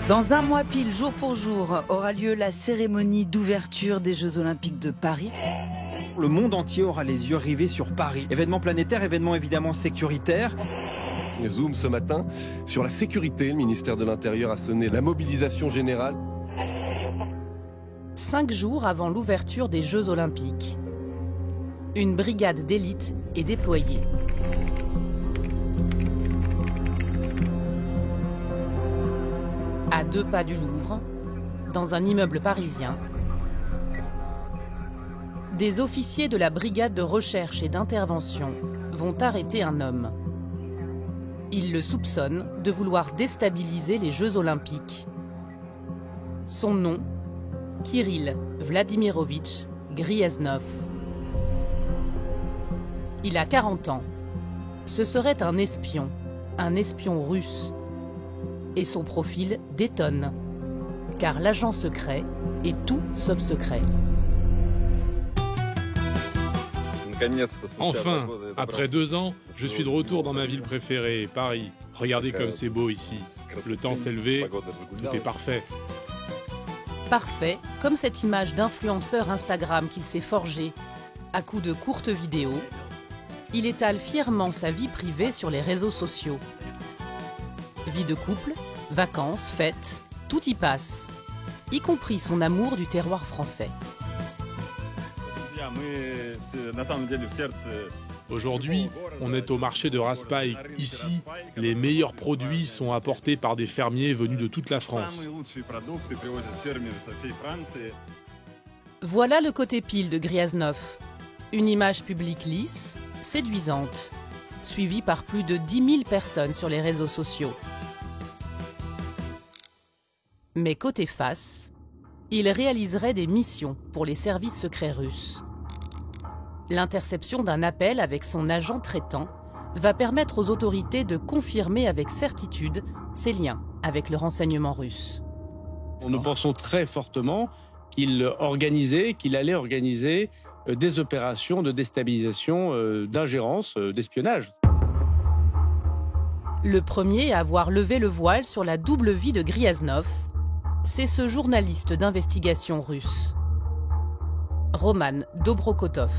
Dans un mois pile, jour pour jour, aura lieu la cérémonie d'ouverture des Jeux Olympiques de Paris. Le monde entier aura les yeux rivés sur Paris. Événement planétaire, événement évidemment sécuritaire. Zoom ce matin sur la sécurité. Le ministère de l'Intérieur a sonné la mobilisation générale. 5 jours avant l'ouverture des Jeux Olympiques, une brigade d'élite est déployée. À 2 pas du Louvre, dans un immeuble parisien, des officiers de la brigade de recherche et d'intervention vont arrêter un homme. Ils le soupçonnent de vouloir déstabiliser les Jeux Olympiques. Son nom, Kirill Vladimirovitch Gryaznov. Il a 40 ans. Ce serait un espion russe. Et son profil détonne, car l'agent secret est tout sauf secret. Enfin, après 2 ans, je suis de retour dans ma ville préférée, Paris. Regardez comme c'est beau ici. Le temps s'est levé, tout est parfait. Parfait, comme cette image d'influenceur Instagram qu'il s'est forgée. À coups de courtes vidéos, il étale fièrement sa vie privée sur les réseaux sociaux. Vie de couple, vacances, fêtes, tout y passe, y compris son amour du terroir français. Aujourd'hui, on est au marché de Raspail. Ici, les meilleurs produits sont apportés par des fermiers venus de toute la France. Voilà le côté pile de Gryaznov. Une image publique lisse, séduisante, suivie par plus de 10 000 personnes sur les réseaux sociaux. Mais côté face, il réaliserait des missions pour les services secrets russes. L'interception d'un appel avec son agent traitant va permettre aux autorités de confirmer avec certitude ses liens avec le renseignement russe. Nous pensons très fortement qu'il allait organiser des opérations de déstabilisation, d'ingérence, d'espionnage. Le premier à avoir levé le voile sur la double vie de Gryaznov, c'est ce journaliste d'investigation russe, Roman Dobrokotov.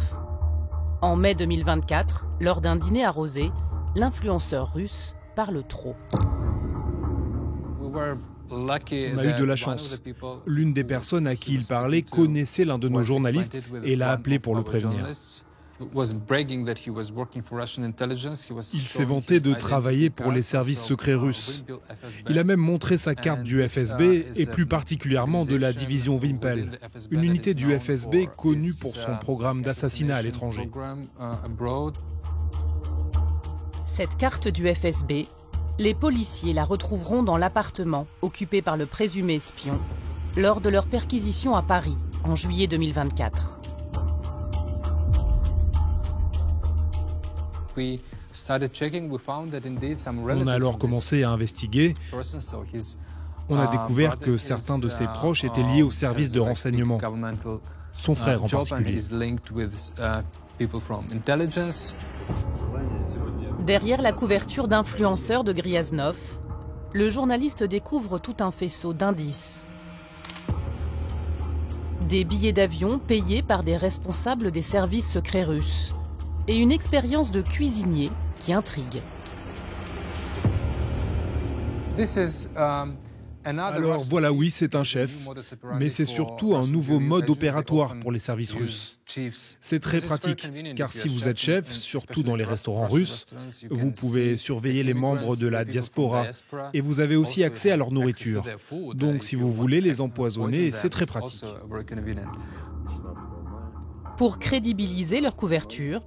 En mai 2024, lors d'un dîner arrosé, l'influenceur russe parle trop. On a eu de la chance. L'une des personnes à qui il parlait connaissait l'un de nos journalistes et l'a appelé pour le prévenir. Il s'est vanté de travailler pour les services secrets russes. Il a même montré sa carte du FSB et plus particulièrement de la division Wimpel, une unité du FSB connue pour son programme d'assassinat à l'étranger. Cette carte du FSB, les policiers la retrouveront dans l'appartement occupé par le présumé espion lors de leur perquisition à Paris en juillet 2024. On a alors commencé à investiguer. On a découvert que certains de ses proches étaient liés au service de renseignement, son frère en particulier. Derrière la couverture d'influenceurs de Gryaznov, le journaliste découvre tout un faisceau d'indices. Des billets d'avion payés par des responsables des services secrets russes et une expérience de cuisinier qui intrigue. Alors voilà, oui, c'est un chef, mais c'est surtout un nouveau mode opératoire pour les services russes. C'est très pratique, car si vous êtes chef, surtout dans les restaurants russes, vous pouvez surveiller les membres de la diaspora et vous avez aussi accès à leur nourriture. Donc si vous voulez les empoisonner, c'est très pratique. Pour crédibiliser leur couverture,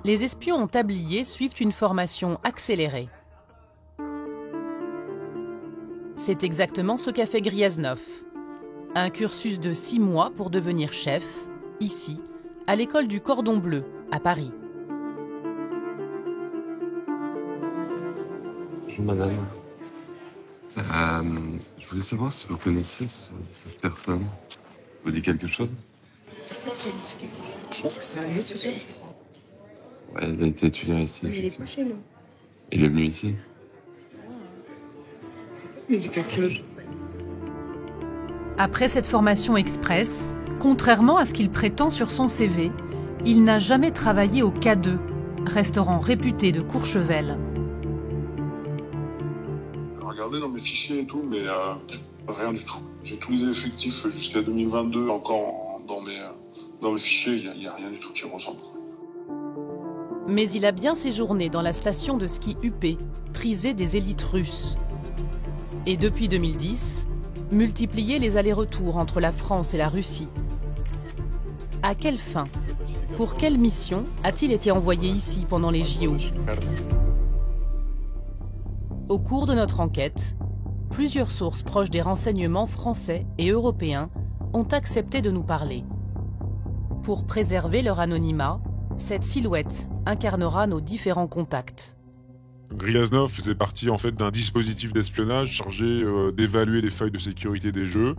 les espions en tablier suivent une formation accélérée. C'est exactement ce qu'a fait Gryaznov. Un cursus de 6 mois pour devenir chef, ici, à l'école du Cordon Bleu, à Paris. Bonjour madame. Je voulais savoir si vous connaissiez cette personne. Vous dit quelque chose? Je pense que c'est un autre social, je crois. Ouais, il a été étudiant ici. Mais il est pas chez nous. Il est venu ici? Il dit quelque chose. Après cette formation express, contrairement à ce qu'il prétend sur son CV, il n'a jamais travaillé au K2, restaurant réputé de Courchevel. Regardez dans mes fichiers et tout, mais rien du tout. J'ai tous les effectifs jusqu'à 2022 encore dans mes fichiers, il n'y a rien du tout qui ressemble. Mais il a bien séjourné dans la station de ski UP, prisée des élites russes. Et depuis 2010, multiplié les allers-retours entre la France et la Russie. À quelle fin? Pour quelle mission a-t-il été envoyé ici pendant les JO? Au cours de notre enquête, plusieurs sources proches des renseignements français et européens ont accepté de nous parler. Pour préserver leur anonymat, cette silhouette incarnera nos différents contacts. Gryaznov faisait partie en fait d'un dispositif d'espionnage chargé d'évaluer les failles de sécurité des Jeux.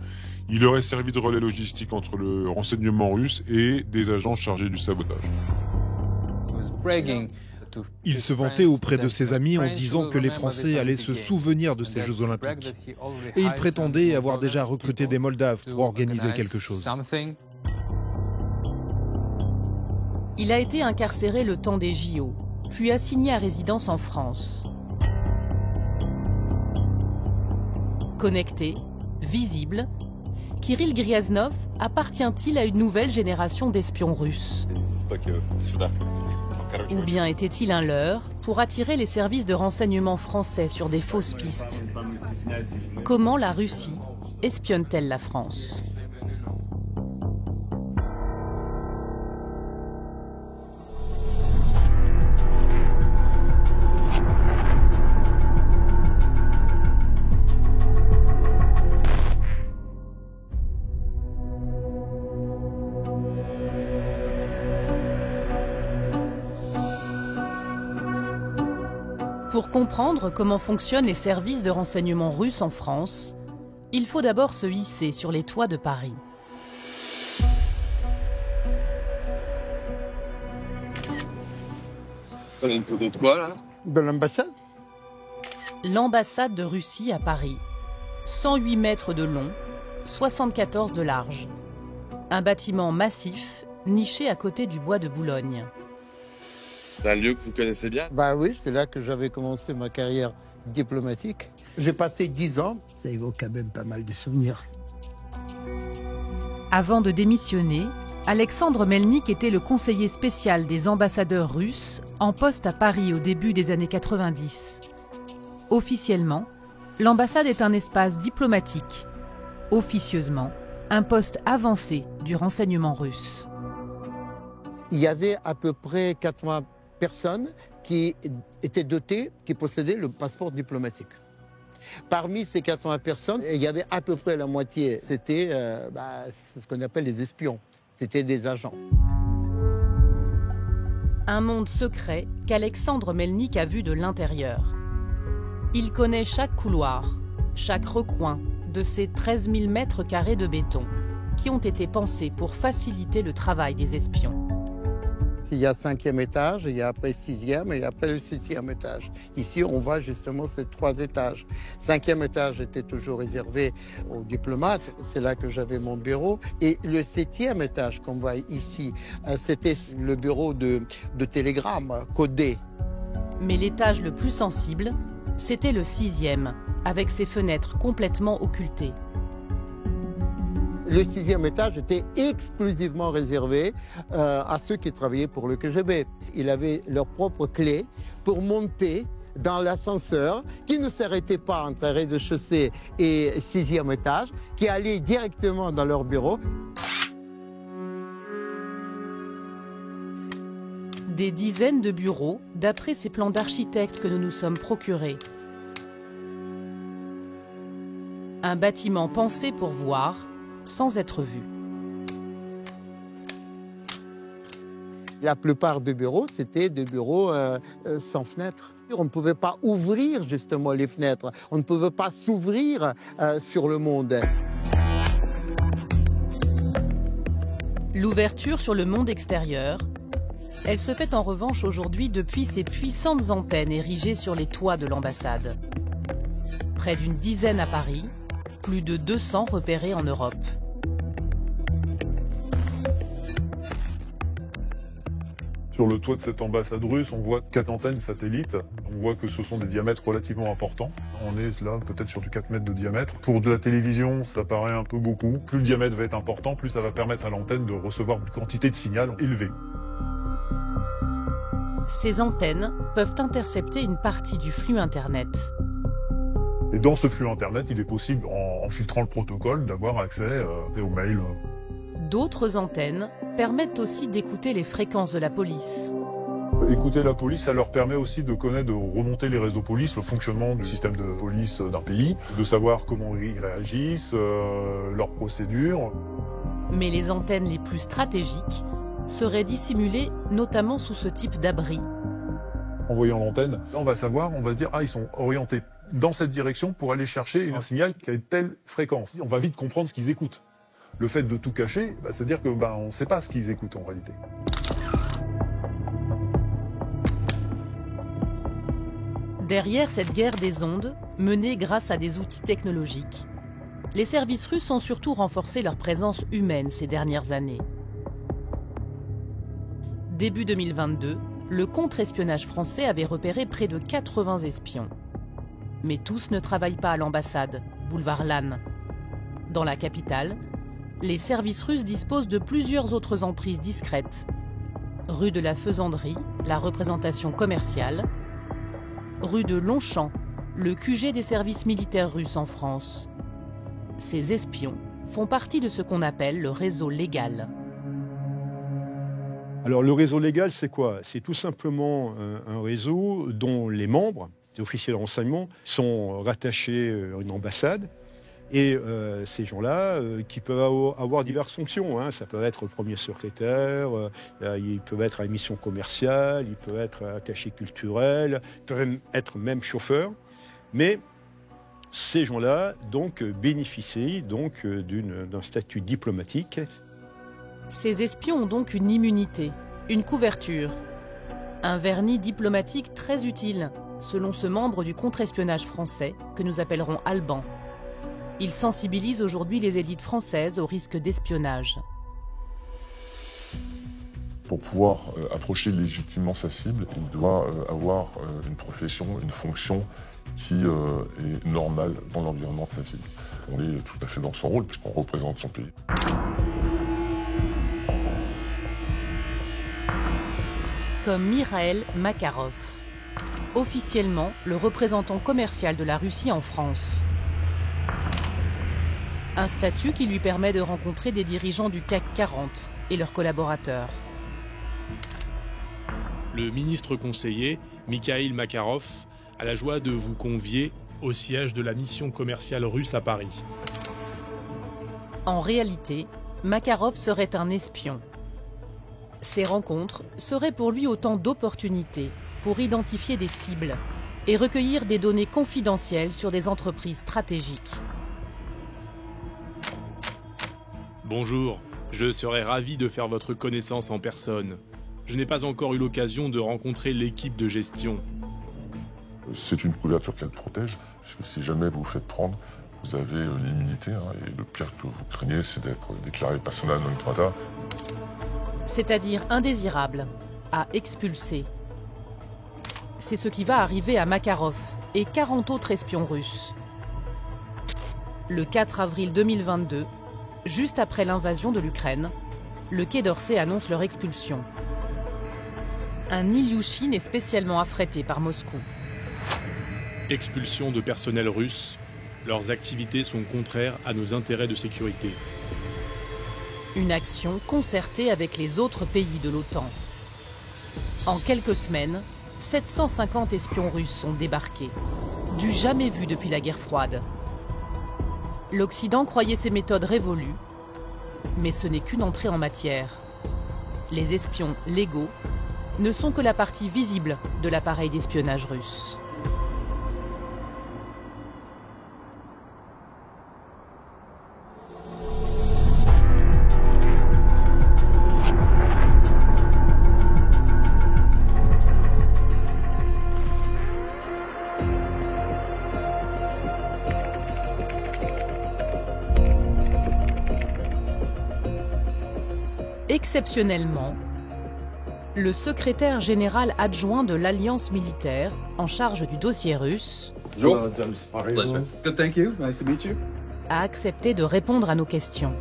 Il aurait servi de relais logistique entre le renseignement russe et des agents chargés du sabotage. Il se vantait auprès de ses amis en disant que les Français allaient se souvenir de ces Jeux Olympiques. Et il prétendait avoir déjà recruté des Moldaves pour organiser quelque chose. Il a été incarcéré le temps des JO, puis assigné à résidence en France. Connecté, visible, Kirill Gryaznov appartient-il à une nouvelle génération d'espions russes? Ou bien était-il un leurre pour attirer les services de renseignement français sur des fausses pistes? Comment la Russie espionne-t-elle la France? Pour comprendre comment fonctionnent les services de renseignement russes en France, il faut d'abord se hisser sur les toits de Paris. Une photo de quoi, là? De l'ambassade. L'ambassade de Russie à Paris. 108 mètres de long, 74 de large. Un bâtiment massif, niché à côté du bois de Boulogne. C'est un lieu que vous connaissez bien? Bah oui, c'est là que j'avais commencé ma carrière diplomatique. J'ai passé 10 ans, ça évoque quand même pas mal de souvenirs. Avant de démissionner, Alexandre Melnik était le conseiller spécial des ambassadeurs russes en poste à Paris au début des années 90. Officiellement, l'ambassade est un espace diplomatique. Officieusement, un poste avancé du renseignement russe. Il y avait à peu près 80 personnes qui étaient dotées, qui possédaient le passeport diplomatique. Parmi ces 80 personnes, il y avait à peu près la moitié, c'était ce qu'on appelle les espions, c'était des agents. Un monde secret qu'Alexandre Melnik a vu de l'intérieur. Il connaît chaque couloir, chaque recoin de ces 13 000 mètres carrés de béton qui ont été pensés pour faciliter le travail des espions. Il y a 5e étage, il y a après 6e et après le 7e étage. Ici, on voit justement ces 3 étages. 5e étage était toujours réservé aux diplomates, c'est là que j'avais mon bureau. Et le 7e étage qu'on voit ici, c'était le bureau de télégramme codé. Mais l'étage le plus sensible, c'était le 6e, avec ses fenêtres complètement occultées. Le 6e étage était exclusivement réservé à ceux qui travaillaient pour le KGB. Ils avaient leur propre clé pour monter dans l'ascenseur qui ne s'arrêtait pas entre rez-de-chaussée et 6e étage, qui allait directement dans leur bureau. Des dizaines de bureaux, d'après ces plans d'architectes que nous nous sommes procurés. Un bâtiment pensé pour voir, sans être vu. La plupart des bureaux, c'était des bureaux sans fenêtres. On ne pouvait pas ouvrir justement les fenêtres. On ne pouvait pas s'ouvrir sur le monde. L'ouverture sur le monde extérieur, elle se fait en revanche aujourd'hui depuis ces puissantes antennes érigées sur les toits de l'ambassade. Près d'une dizaine à Paris, plus de 200 repérés en Europe. Sur le toit de cette ambassade russe, on voit 4 antennes satellites. On voit que ce sont des diamètres relativement importants. On est là peut-être sur du 4 mètres de diamètre. Pour de la télévision, ça paraît un peu beaucoup. Plus le diamètre va être important, plus ça va permettre à l'antenne de recevoir une quantité de signal élevée. Ces antennes peuvent intercepter une partie du flux Internet. Et dans ce flux Internet, il est possible, en filtrant le protocole, d'avoir accès aux mails. D'autres antennes permettent aussi d'écouter les fréquences de la police. Écouter la police, ça leur permet aussi de connaître, de remonter les réseaux police, le fonctionnement du système de police d'un pays, de savoir comment ils réagissent, leurs procédures. Mais les antennes les plus stratégiques seraient dissimulées notamment sous ce type d'abri. En voyant l'antenne, on va savoir, on va se dire, ils sont orientés dans cette direction pour aller chercher un signal qui a une telle fréquence. On va vite comprendre ce qu'ils écoutent. Le fait de tout cacher, c'est-à-dire que on ne sait pas ce qu'ils écoutent en réalité. Derrière cette guerre des ondes, menée grâce à des outils technologiques, les services russes ont surtout renforcé leur présence humaine ces dernières années. Début 2022, le contre-espionnage français avait repéré près de 80 espions. Mais tous ne travaillent pas à l'ambassade, boulevard Lannes. Dans la capitale, les services russes disposent de plusieurs autres emprises discrètes. Rue de la Faisanderie, la représentation commerciale. Rue de Longchamp, le QG des services militaires russes en France. Ces espions font partie de ce qu'on appelle le réseau légal. Alors le réseau légal, c'est quoi? C'est tout simplement un réseau dont les membres, les officiers de renseignement, sont rattachés à une ambassade. Et ces gens-là, qui peuvent avoir diverses fonctions, hein. Ça peut être le premier secrétaire, ils peuvent être à la mission commerciale, ils peuvent être attaché culturel, ils peuvent être même chauffeurs. Mais ces gens-là donc bénéficient donc d'un statut diplomatique. Ces espions ont donc une immunité, une couverture, un vernis diplomatique très utile, selon ce membre du contre-espionnage français que nous appellerons Alban. Il sensibilise aujourd'hui les élites françaises au risque d'espionnage. Pour pouvoir approcher légitimement sa cible, il doit avoir une profession, une fonction qui est normale dans l'environnement de sa cible. On est tout à fait dans son rôle puisqu'on représente son pays. Comme Mikhail Makarov, officiellement le représentant commercial de la Russie en France. Un statut qui lui permet de rencontrer des dirigeants du CAC 40 et leurs collaborateurs. Le ministre conseiller, Mikhail Makarov, a la joie de vous convier au siège de la mission commerciale russe à Paris. En réalité, Makarov serait un espion. Ces rencontres seraient pour lui autant d'opportunités pour identifier des cibles et recueillir des données confidentielles sur des entreprises stratégiques. Bonjour, je serais ravi de faire votre connaissance en personne. Je n'ai pas encore eu l'occasion de rencontrer l'équipe de gestion. C'est une couverture qu'elle protège, puisque si jamais vous vous faites prendre, vous avez l'immunité, et le pire que vous craignez, c'est d'être déclaré persona non grata. C'est-à-dire indésirable, à expulser. C'est ce qui va arriver à Makarov et 40 autres espions russes. Le 4 avril 2022, juste après l'invasion de l'Ukraine, le Quai d'Orsay annonce leur expulsion. Un Ilyushin est spécialement affrété par Moscou. Expulsion de personnel russe. Leurs activités sont contraires à nos intérêts de sécurité. Une action concertée avec les autres pays de l'OTAN. En quelques semaines, 750 espions russes sont débarqués. Du jamais vu depuis la guerre froide. L'Occident croyait ces méthodes révolues, mais ce n'est qu'une entrée en matière. Les espions légaux ne sont que la partie visible de l'appareil d'espionnage russe. Exceptionnellement, le secrétaire général adjoint de l'Alliance militaire, en charge du dossier russe, a accepté de répondre à nos questions.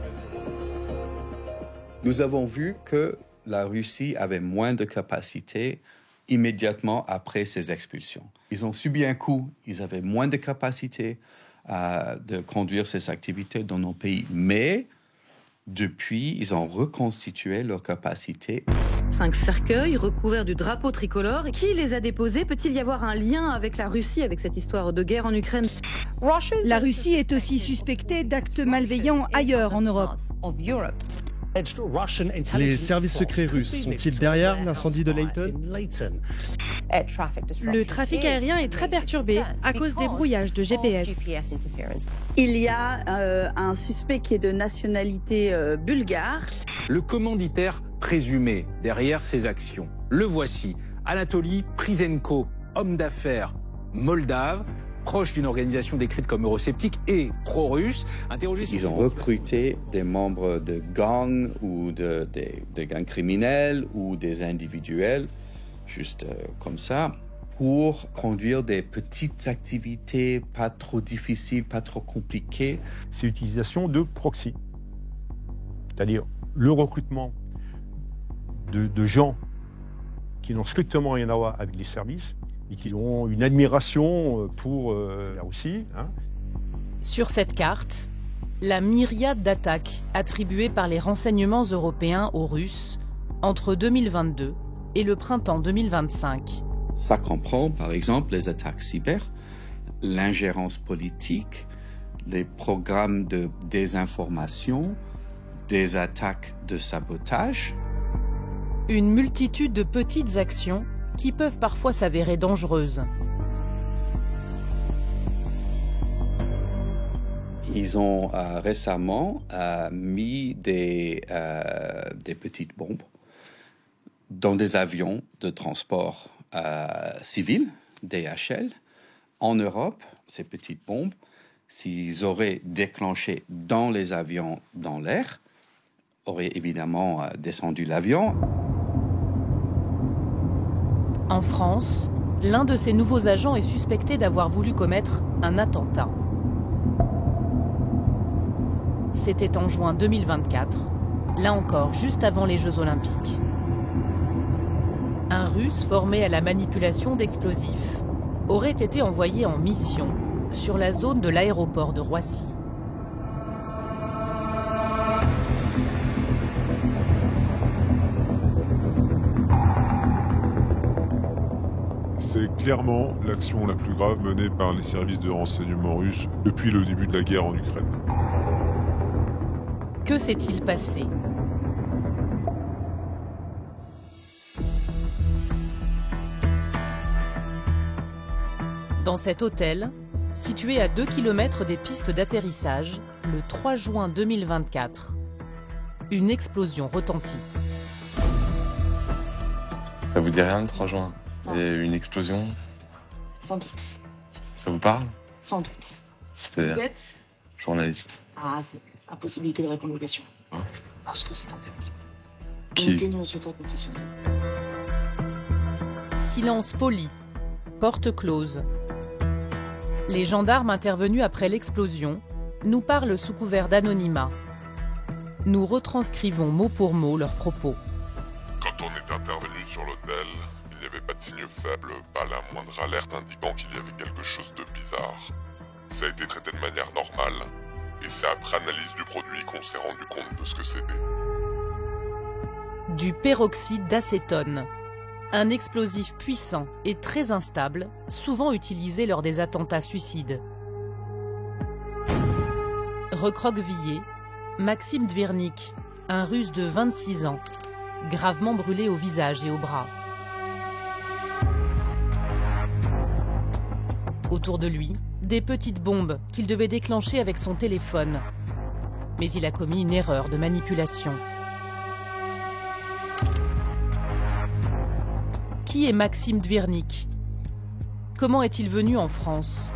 Nous avons vu que la Russie avait moins de capacité immédiatement après ces expulsions. Ils ont subi un coup, ils avaient moins de capacité de conduire ces activités dans nos pays, mais depuis, ils ont reconstitué leur capacité. 5 cercueils recouverts du drapeau tricolore. Qui les a déposés? Peut-il y avoir un lien avec la Russie, avec cette histoire de guerre en Ukraine? La Russie est aussi suspectée d'actes malveillants ailleurs en Europe. Les services secrets russes sont-ils derrière l'incendie de Layton? Le trafic aérien est très perturbé à cause des brouillages de GPS. Il y a un suspect qui est de nationalité bulgare. Le commanditaire présumé derrière ces actions, le voici, Anatoly Prisenko, homme d'affaires moldave, proche d'une organisation décrite comme eurosceptique et pro-russe. Ils ont recruté des membres de gangs ou de gangs criminels ou des individuels, juste comme ça, pour conduire des petites activités pas trop difficiles, pas trop compliquées. C'est l'utilisation de proxy, c'est-à-dire le recrutement de gens qui n'ont strictement rien à voir avec les services, et qui ont une admiration pour la Russie. Sur cette carte, la myriade d'attaques attribuées par les renseignements européens aux Russes entre 2022 et le printemps 2025. Ça comprend par exemple les attaques cyber, l'ingérence politique, les programmes de désinformation, des attaques de sabotage. Une multitude de petites actions qui peuvent parfois s'avérer dangereuses. Ils ont récemment mis des petites bombes dans des avions de transport civil, DHL. En Europe, ces petites bombes, s'ils auraient déclenché dans les avions dans l'air, auraient évidemment descendu l'avion. En France, l'un de ces nouveaux agents est suspecté d'avoir voulu commettre un attentat. C'était en juin 2024, là encore juste avant les Jeux Olympiques. Un Russe formé à la manipulation d'explosifs aurait été envoyé en mission sur la zone de l'aéroport de Roissy. C'est clairement l'action la plus grave menée par les services de renseignement russes depuis le début de la guerre en Ukraine. Que s'est-il passé ? Dans cet hôtel, situé à 2 km des pistes d'atterrissage, le 3 juin 2024, une explosion retentit. Ça vous dit rien le 3 juin ? Il y a eu une explosion? Sans doute. Ça vous parle? Sans doute. Vous êtes journaliste. Ah, c'est impossibilité de répondre aux questions. Parce que c'est interdit. Qui? Tenue au secret professionnel. Silence poli. Porte close. Les gendarmes intervenus après l'explosion nous parlent sous couvert d'anonymat. Nous retranscrivons mot pour mot leurs propos. Quand on est intervenu sur l'hôtel, il n'y avait pas de signe faible, pas la moindre alerte indiquant qu'il y avait quelque chose de bizarre. Ça a été traité de manière normale, et c'est après analyse du produit qu'on s'est rendu compte de ce que c'était. Du peroxyde d'acétone, un explosif puissant et très instable, souvent utilisé lors des attentats suicides. Recroquevillé, Maxime Dvirnik, un Russe de 26 ans, gravement brûlé au visage et au bras. Autour de lui, des petites bombes qu'il devait déclencher avec son téléphone. Mais il a commis une erreur de manipulation. Qui est Maxime Dvirnik? Comment est-il venu en France?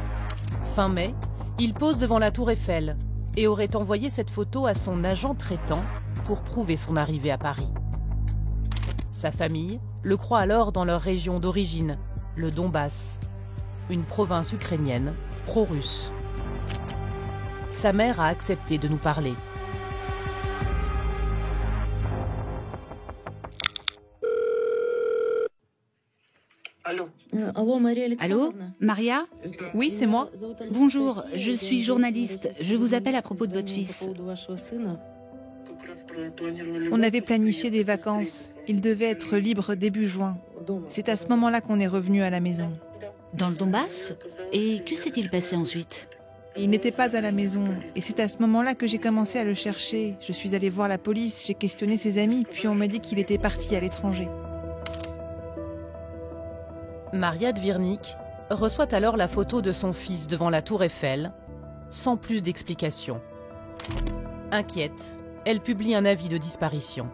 Fin mai, il pose devant la Tour Eiffel et aurait envoyé cette photo à son agent traitant pour prouver son arrivée à Paris. Sa famille le croit alors dans leur région d'origine, le Donbass, une province ukrainienne pro-russe. Sa mère a accepté de nous parler. Allô, Maria? Oui, c'est moi. Bonjour, je suis journaliste. Je vous appelle à propos de votre fils. On avait planifié des vacances. Il devait être libre début juin. C'est à ce moment-là qu'on est revenu à la maison. Dans le Donbass? Et que s'est-il passé ensuite? Il n'était pas à la maison. Et c'est à ce moment-là que j'ai commencé à le chercher. Je suis allée voir la police, j'ai questionné ses amis, puis on m'a dit qu'il était parti à l'étranger. Maria Dvirnik reçoit alors la photo de son fils devant la tour Eiffel, sans plus d'explications. Inquiète, elle publie un avis de disparition.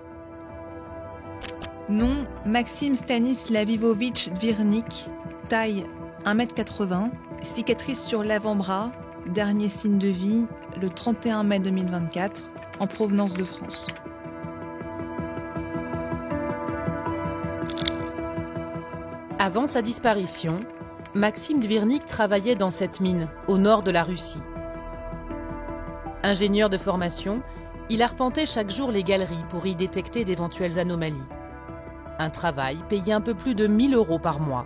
Nom, Maxime Stanislavovitch Dvirnik, taille 1,80 m, cicatrice sur l'avant-bras, dernier signe de vie, le 31 mai 2024, en provenance de France. Avant sa disparition, Maxime Dvirnik travaillait dans cette mine, au nord de la Russie. Ingénieur de formation, il arpentait chaque jour les galeries pour y détecter d'éventuelles anomalies. Un travail payé un peu plus de 1 000 € par mois.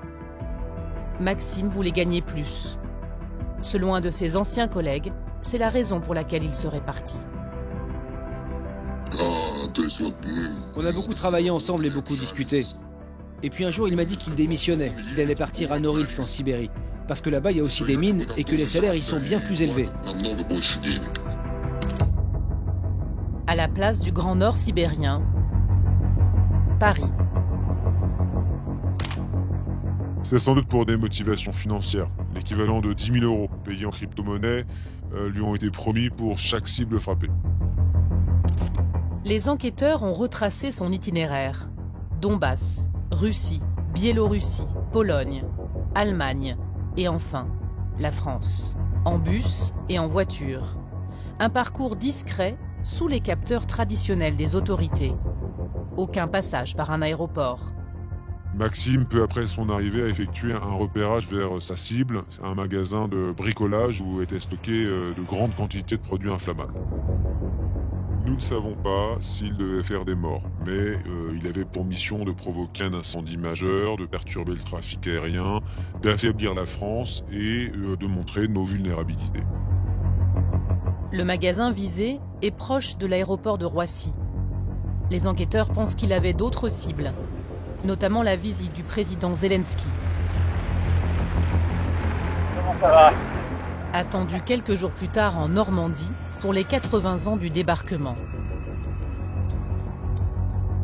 Maxime voulait gagner plus. Selon un de ses anciens collègues, c'est la raison pour laquelle il serait parti. On a beaucoup travaillé ensemble et beaucoup discuté. Et puis un jour, il m'a dit qu'il démissionnait, qu'il allait partir à Norilsk en Sibérie. Parce que là-bas, il y a aussi des mines et que les salaires y sont bien plus élevés. À la place du Grand Nord sibérien, Paris. C'est sans doute pour des motivations financières. L'équivalent de 10 000 € payés en crypto-monnaie lui ont été promis pour chaque cible frappée. Les enquêteurs ont retracé son itinéraire. Donbass, Russie, Biélorussie, Pologne, Allemagne et enfin la France. En bus et en voiture. Un parcours discret sous les capteurs traditionnels des autorités. Aucun passage par un aéroport. Maxime, peu après son arrivée, a effectué un repérage vers sa cible, un magasin de bricolage où étaient stockées de grandes quantités de produits inflammables. Nous ne savons pas s'il devait faire des morts, mais il avait pour mission de provoquer un incendie majeur, de perturber le trafic aérien, d'affaiblir la France et de montrer nos vulnérabilités. Le magasin visé est proche de l'aéroport de Roissy. Les enquêteurs pensent qu'il avait d'autres cibles, notamment la visite du président Zelensky. Attendu quelques jours plus tard en Normandie pour les 80 ans du débarquement.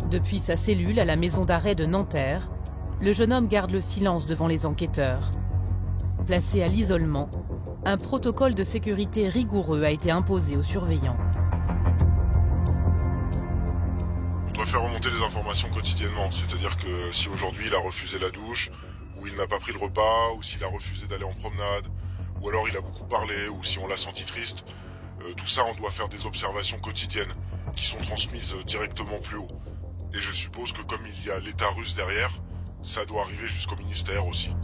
Depuis sa cellule à la maison d'arrêt de Nanterre, le jeune homme garde le silence devant les enquêteurs. Placé à l'isolement, un protocole de sécurité rigoureux a été imposé aux surveillants. On doit faire remonter les informations quotidiennement, c'est-à-dire que si aujourd'hui il a refusé la douche, ou il n'a pas pris le repas, ou s'il a refusé d'aller en promenade, ou alors il a beaucoup parlé, ou si on l'a senti triste, tout ça on doit faire des observations quotidiennes qui sont transmises directement plus haut. Et je suppose que comme il y a l'État russe derrière, ça doit arriver jusqu'au ministère aussi.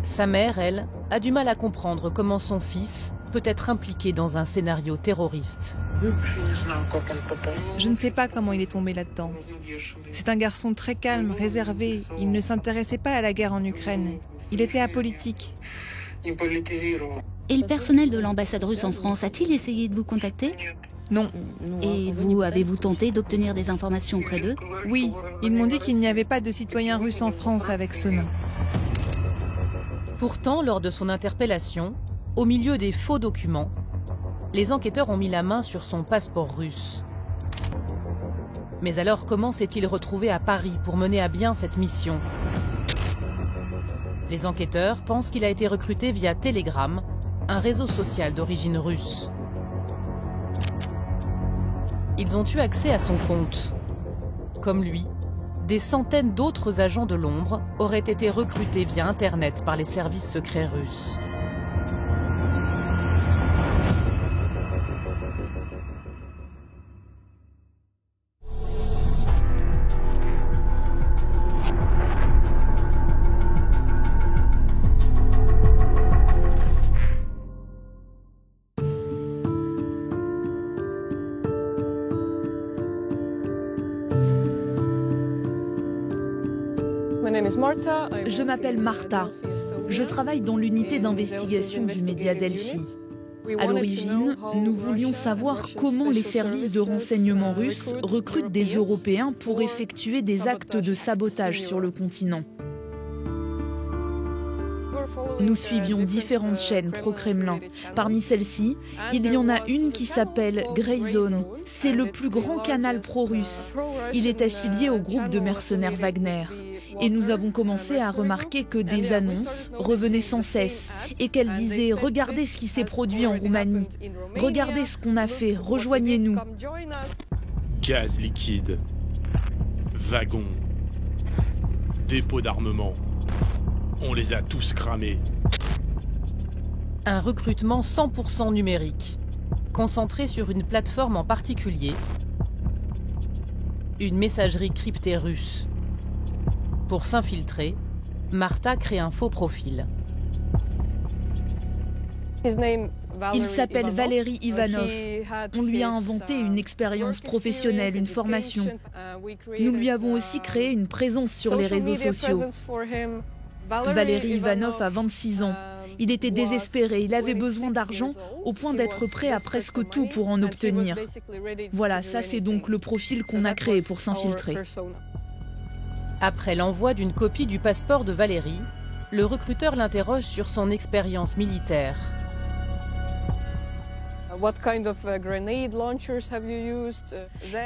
Sa mère, elle, a du mal à comprendre comment son fils peut être impliqué dans un scénario terroriste. Je ne sais pas comment il est tombé là-dedans. C'est un garçon très calme, réservé. Il ne s'intéressait pas à la guerre en Ukraine. Il était apolitique. Et le personnel de l'ambassade russe en France a-t-il essayé de vous contacter? Non. Et vous, avez-vous tenté d'obtenir des informations auprès d'eux? Oui, ils m'ont dit qu'il n'y avait pas de citoyens russes en France avec ce nom. Pourtant, lors de son interpellation, au milieu des faux documents, les enquêteurs ont mis la main sur son passeport russe. Mais alors, comment s'est-il retrouvé à Paris pour mener à bien cette mission? Les enquêteurs pensent qu'il a été recruté via Telegram, un réseau social d'origine russe. Ils ont eu accès à son compte. Comme lui, des centaines d'autres agents de l'ombre auraient été recrutés via Internet par les services secrets russes. Je m'appelle Martha. Je travaille dans l'unité d'investigation du média Delphi. À l'origine, nous voulions savoir comment les services de renseignement russes recrutent des Européens pour effectuer des actes de sabotage sur le continent. Nous suivions différentes chaînes pro-Kremlin. Parmi celles-ci, il y en a une qui s'appelle Grey Zone. C'est le plus grand canal pro-russe. Il est affilié au groupe de mercenaires Wagner. Et nous avons commencé à remarquer que des annonces revenaient sans cesse et qu'elles disaient « Regardez ce qui s'est produit en Roumanie. Regardez ce qu'on a fait. Rejoignez-nous. » Gaz liquide. Wagons. Dépôts d'armement. On les a tous cramés. Un recrutement 100% numérique, concentré sur une plateforme en particulier, une messagerie cryptée russe. Pour s'infiltrer, Martha crée un faux profil. Il s'appelle Valery Ivanov. On lui a inventé une expérience professionnelle, une formation. Nous lui avons aussi créé une présence sur les réseaux sociaux. Valery Ivanov a 26 ans. Il était désespéré, il avait besoin d'argent au point d'être prêt à presque tout pour en obtenir. Voilà, ça c'est donc le profil qu'on a créé pour s'infiltrer. Après l'envoi d'une copie du passeport de Valery, le recruteur l'interroge sur son expérience militaire.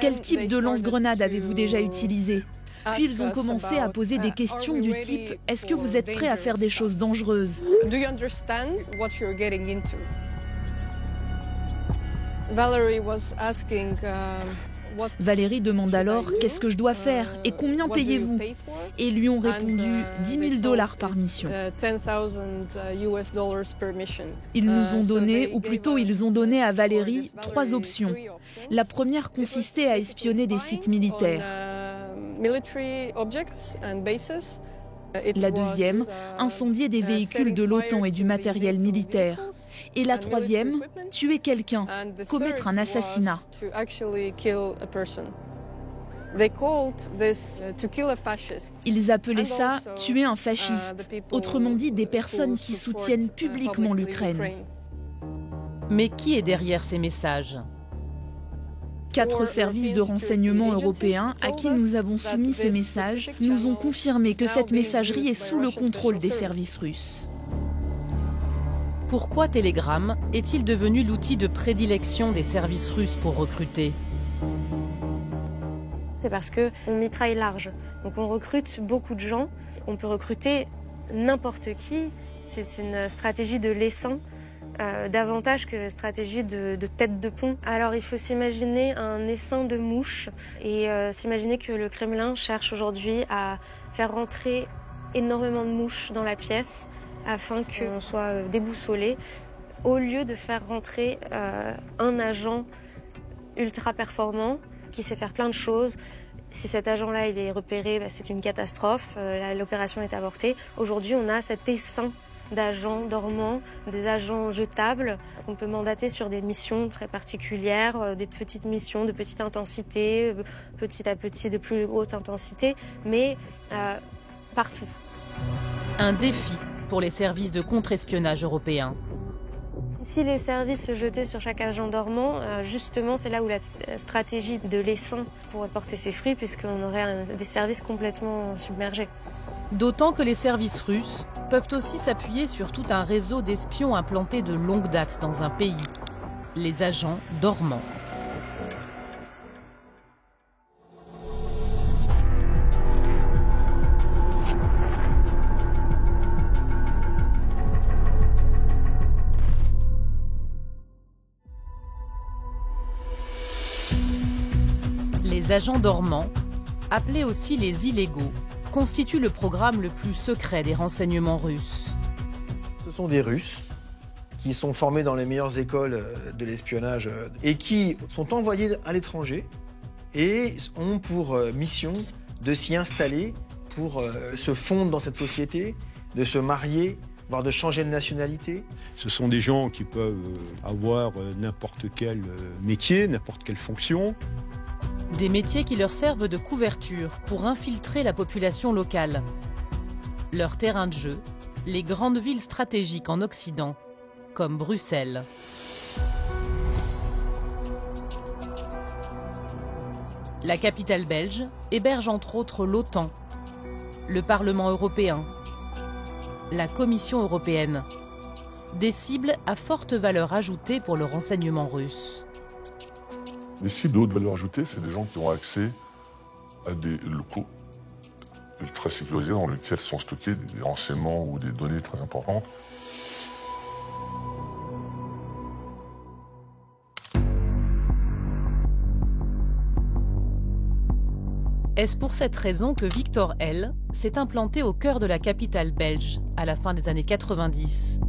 Quel type de lance-grenade avez-vous déjà utilisé ? Puis ils ont commencé à poser des questions du type « Est-ce que vous êtes prêt à faire des choses dangereuses ?» Valérie demande alors « Qu'est-ce que je dois faire et combien payez-vous ?» Et lui ont répondu « $10,000 par mission. » Ils nous ont donné, ou plutôt ils ont donné à Valérie 3 options. La première consistait à espionner des sites militaires. La deuxième, incendier des véhicules de l'OTAN et du matériel militaire. Et la troisième, tuer quelqu'un, commettre un assassinat. Ils appelaient ça « tuer un fasciste », autrement dit des personnes qui soutiennent publiquement l'Ukraine. Mais qui est derrière ces messages ? 4 services de renseignement européens à qui nous avons soumis ces messages nous ont confirmé que cette messagerie est sous le contrôle des services russes. Pourquoi Telegram est-il devenu l'outil de prédilection des services russes pour recruter ? C'est parce qu'on mitraille large. Donc on recrute beaucoup de gens. On peut recruter n'importe qui. C'est une stratégie de l'essaim. Davantage que la stratégie de tête de pont. Alors il faut s'imaginer un essaim de mouches et s'imaginer que le Kremlin cherche aujourd'hui à faire rentrer énormément de mouches dans la pièce afin qu'on soit déboussolé, au lieu de faire rentrer un agent ultra performant qui sait faire plein de choses. Si cet agent-là il est repéré, c'est une catastrophe, l'opération est avortée. Aujourd'hui on a cet essaim d'agents dormants, des agents jetables qu'on peut mandater sur des missions très particulières, des petites missions de petite intensité, petit à petit de plus haute intensité, mais partout. Un défi pour les services de contre-espionnage européens. Si les services se jetaient sur chaque agent dormant, justement c'est là où la stratégie de l'essaim pourrait porter ses fruits, puisqu'on aurait des services complètement submergés. D'autant que les services russes peuvent aussi s'appuyer sur tout un réseau d'espions implantés de longue date dans un pays, les agents dormants. Les agents dormants, appelés aussi les illégaux, constituent le programme le plus secret des renseignements russes. Ce sont des Russes qui sont formés dans les meilleures écoles de l'espionnage et qui sont envoyés à l'étranger et ont pour mission de s'y installer pour se fondre dans cette société, de se marier, voire de changer de nationalité. Ce sont des gens qui peuvent avoir n'importe quel métier, n'importe quelle fonction. Des métiers qui leur servent de couverture pour infiltrer la population locale. Leur terrain de jeu, les grandes villes stratégiques en Occident, comme Bruxelles. La capitale belge héberge entre autres l'OTAN, le Parlement européen, la Commission européenne, des cibles à forte valeur ajoutée pour le renseignement russe. Les cibles de haute valeur ajoutée, c'est des gens qui ont accès à des locaux ultra sécurisés dans lesquels sont stockés des renseignements ou des données très importantes. Est-ce pour cette raison que Victor L. s'est implanté au cœur de la capitale belge à la fin des années 90 ?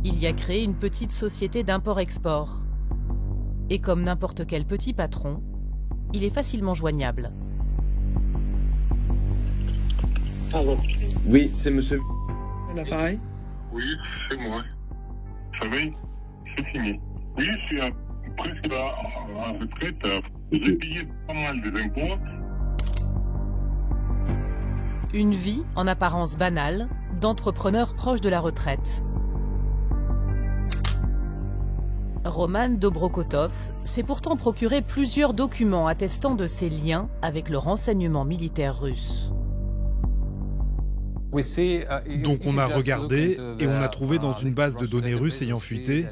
Il y a créé une petite société d'import-export. Et comme n'importe quel petit patron, il est facilement joignable. Oui, c'est monsieur l'appareil. Oui, c'est moi. Vous savez, c'est fini. Oui, je suis presque à retraite. J'ai payé pas mal d'impôts. Une vie, en apparence banale, d'entrepreneur proche de la retraite. Roman Dobrokotov s'est pourtant procuré plusieurs documents attestant de ses liens avec le renseignement militaire russe. Donc on a regardé et on a trouvé dans une base de données russe ayant fuité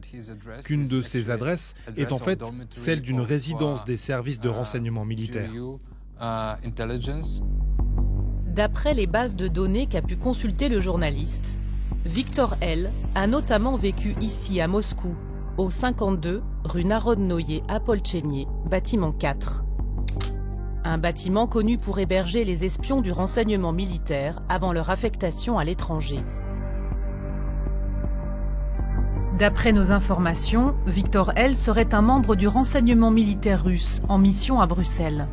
qu'une de ces adresses est en fait celle d'une résidence des services de renseignement militaire. D'après les bases de données qu'a pu consulter le journaliste, Victor L. a notamment vécu ici à Moscou, au 52 rue Narodnoye à Polchénier, bâtiment 4. Un bâtiment connu pour héberger les espions du renseignement militaire avant leur affectation à l'étranger. D'après nos informations, Victor L. serait un membre du renseignement militaire russe en mission à Bruxelles.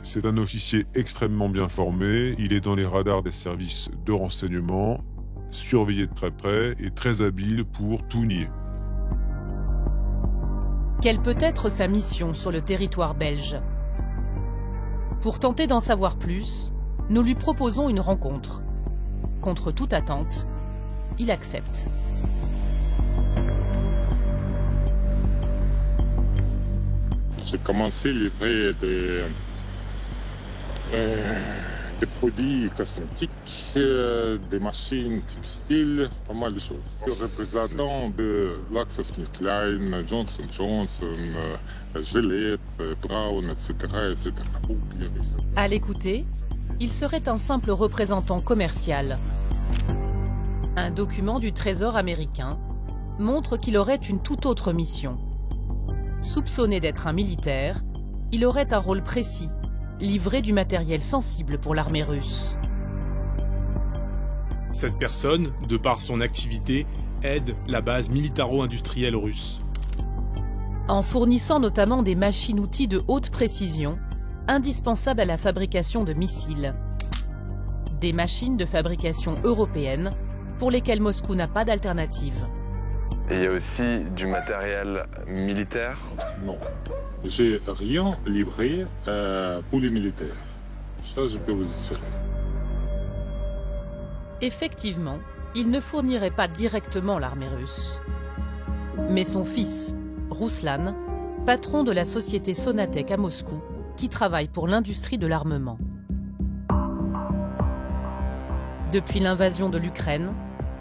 C'est un officier extrêmement bien formé, il est dans les radars des services de renseignement, surveillé de très près et très habile pour tout nier. Quelle peut être sa mission sur le territoire belge ? Pour tenter d'en savoir plus, nous lui proposons une rencontre. Contre toute attente, il accepte. J'ai commencé à livrer des produits cosmétiques, des machines textiles, pas mal de choses. Représentant de GlaxoSmithKline, Johnson & Johnson, Gillette, Brown, etc. À l'écouter, il serait un simple représentant commercial. Un document du Trésor américain montre qu'il aurait une toute autre mission. Soupçonné d'être un militaire, il aurait un rôle précis, livrer du matériel sensible pour l'armée russe. Cette personne, de par son activité, aide la base militaro-industrielle russe. En fournissant notamment des machines-outils de haute précision, indispensables à la fabrication de missiles. Des machines de fabrication européenne, pour lesquelles Moscou n'a pas d'alternative. Et il y a aussi du matériel militaire ? Non. J'ai rien livré pour les militaires. Ça, je peux vous assurer. Effectivement, il ne fournirait pas directement l'armée russe. Mais son fils, Ruslan, patron de la société Sonatek à Moscou, qui travaille pour l'industrie de l'armement. Depuis l'invasion de l'Ukraine,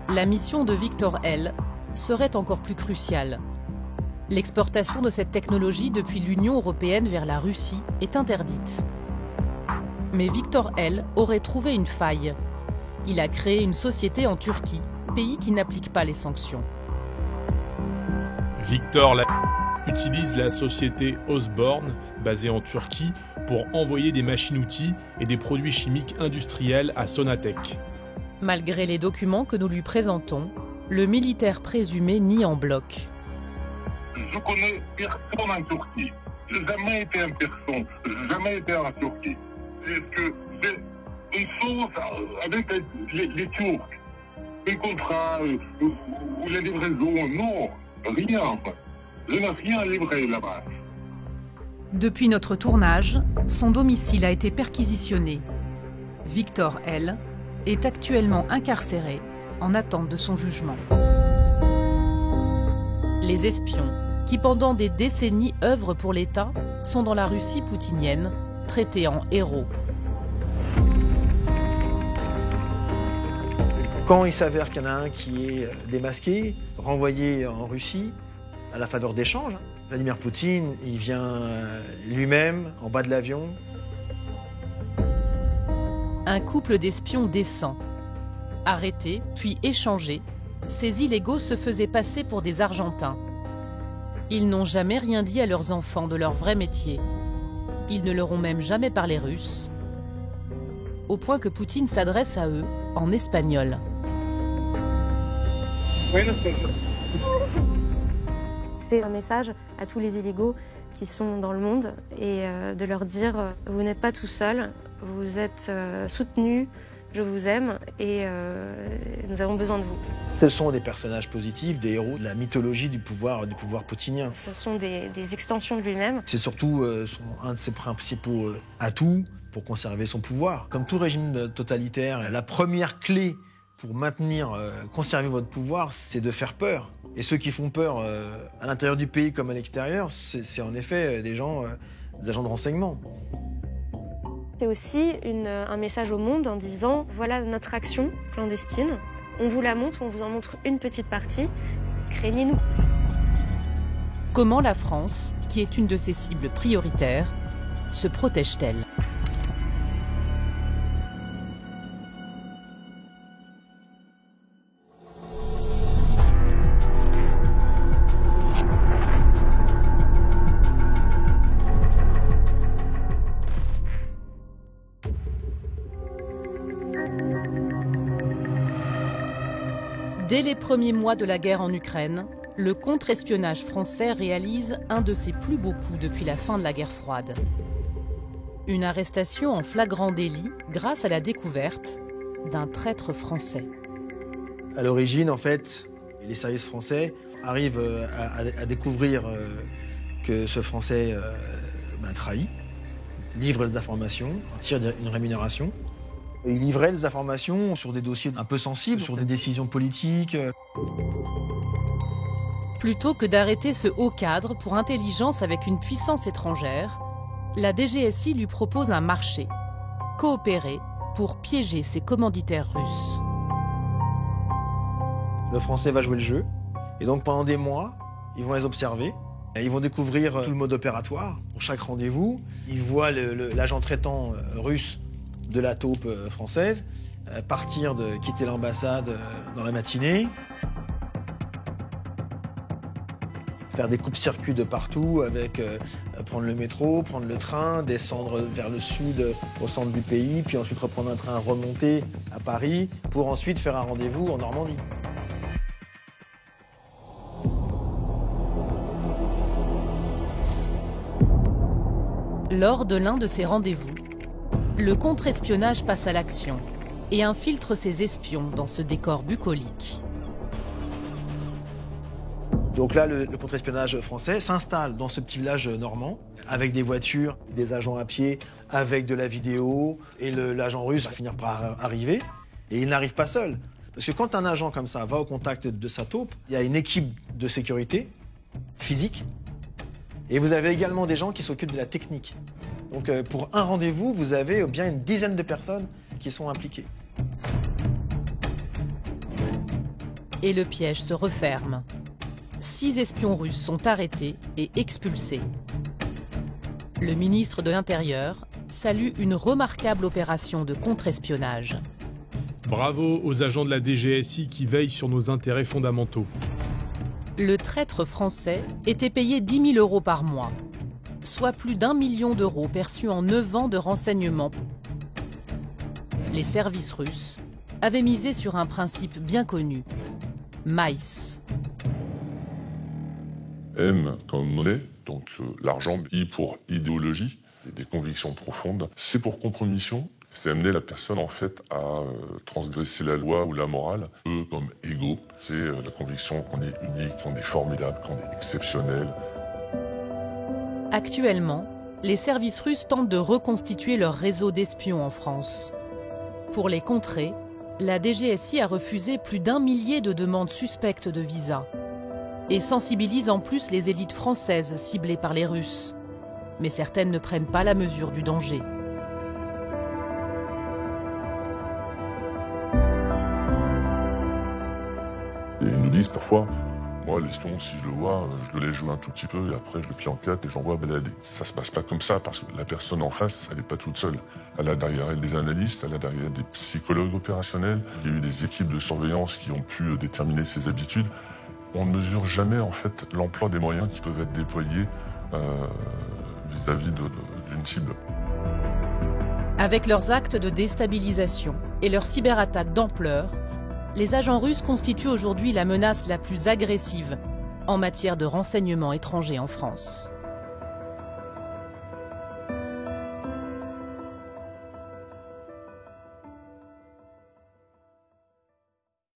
la mission de Victor L. serait encore plus cruciale. L'exportation de cette technologie depuis l'Union européenne vers la Russie est interdite. Mais Victor L. aurait trouvé une faille. Il a créé une société en Turquie, pays qui n'applique pas les sanctions. Victor utilise la société Osborne, basée en Turquie, pour envoyer des machines-outils et des produits chimiques industriels à Sonatek. Malgré les documents que nous lui présentons, le militaire présumé nie en bloc. Je connais personne en Turquie. Je n'ai jamais été en personne. Je n'ai jamais été en Turquie. Est-ce que c'est une chose avec les Turcs? Un contrat ou la livraison? Non, rien. Je n'ai rien livré là-bas. Depuis notre tournage, son domicile a été perquisitionné. Victor L. est actuellement incarcéré en attente de son jugement. Les espions, qui pendant des décennies œuvrent pour l'État, sont dans la Russie poutinienne, traités en héros. Quand il s'avère qu'il y en a un qui est démasqué, renvoyé en Russie, à la faveur d'échanges, Vladimir Poutine, il vient lui-même en bas de l'avion. Un couple d'espions décents. Arrêtés, puis échangés, ces illégaux se faisaient passer pour des Argentins. Ils n'ont jamais rien dit à leurs enfants de leur vrai métier. Ils ne leur ont même jamais parlé russe, au point que Poutine s'adresse à eux en espagnol. C'est un message à tous les illégaux qui sont dans le monde et de leur dire « Vous n'êtes pas tout seul, vous êtes soutenus, je vous aime et nous avons besoin de vous. » Ce sont des personnages positifs, des héros de la mythologie du pouvoir poutinien. Ce sont des extensions de lui-même. C'est surtout un de ses principaux atouts pour conserver son pouvoir. Comme tout régime totalitaire, la première clé pour conserver votre pouvoir, c'est de faire peur. Et ceux qui font peur à l'intérieur du pays comme à l'extérieur, c'est en effet des agents de renseignement. C'est aussi un message au monde en disant « Voilà notre action clandestine, on vous la montre, on vous en montre une petite partie, craignez-nous ». Comment la France, qui est une de ses cibles prioritaires, se protège-t-elle ? Dès les premiers mois de la guerre en Ukraine, le contre-espionnage français réalise un de ses plus beaux coups depuis la fin de la guerre froide. Une arrestation en flagrant délit grâce à la découverte d'un traître français. À l'origine, en fait, les services français arrivent à découvrir que ce Français trahit, livre des informations, en tire une rémunération. Il livrait des informations sur des dossiers un peu sensibles, sur des décisions politiques. Plutôt que d'arrêter ce haut cadre pour intelligence avec une puissance étrangère, la DGSI lui propose un marché, coopérer pour piéger ses commanditaires russes. Le Français va jouer le jeu, et donc pendant des mois, ils vont les observer. Et ils vont découvrir tout le mode opératoire. Pour chaque rendez-vous, ils voient l'agent traitant russe de la taupe française quitter l'ambassade dans la matinée, faire des coupes-circuits de partout avec prendre le métro, prendre le train, descendre vers le sud au centre du pays, puis ensuite reprendre un train, remonter à Paris pour ensuite faire un rendez-vous en Normandie. Lors de l'un de ces rendez-vous, le contre-espionnage passe à l'action et infiltre ses espions dans ce décor bucolique. Donc là, le contre-espionnage français s'installe dans ce petit village normand, avec des voitures, des agents à pied, avec de la vidéo, et l'agent russe va finir par arriver, et il n'arrive pas seul. Parce que quand un agent comme ça va au contact de sa taupe, il y a une équipe de sécurité physique, et vous avez également des gens qui s'occupent de la technique. Donc pour un rendez-vous, vous avez bien une dizaine de personnes qui sont impliquées. Et le piège se referme. 6 espions russes sont arrêtés et expulsés. Le ministre de l'Intérieur salue une remarquable opération de contre-espionnage. Bravo aux agents de la DGSI qui veillent sur nos intérêts fondamentaux. Le traître français était payé 10 000 € par mois, soit plus d'1 million d'euros perçus en 9 ans de renseignement. Les services russes avaient misé sur un principe bien connu, maïs. M comme monnaie, donc l'argent, I pour idéologie, des convictions profondes. C'est pour compromission, c'est amener la personne en fait à transgresser la loi ou la morale. Eux comme égaux, c'est la conviction qu'on est unique, qu'on est formidable, qu'on est exceptionnel. Actuellement, les services russes tentent de reconstituer leur réseau d'espions en France. Pour les contrer, La DGSI a refusé plus d'1 millier de demandes suspectes de visa et sensibilise en plus les élites françaises ciblées par les Russes. Mais certaines ne prennent pas la mesure du danger. Et ils nous disent parfois, moi l'espion, si je le vois, je le laisse jouer un tout petit peu et après je le plie en 4 et j'envoie balader. Ça se passe pas comme ça parce que la personne en face, elle n'est pas toute seule. Elle a derrière elle des analystes, elle a derrière elle des psychologues opérationnels. Il y a eu des équipes de surveillance qui ont pu déterminer ses habitudes. On ne mesure jamais en fait l'emploi des moyens qui peuvent être déployés vis-à-vis d'une cible. Avec leurs actes de déstabilisation et leurs cyberattaques d'ampleur, les agents russes constituent aujourd'hui la menace la plus agressive en matière de renseignement étranger en France.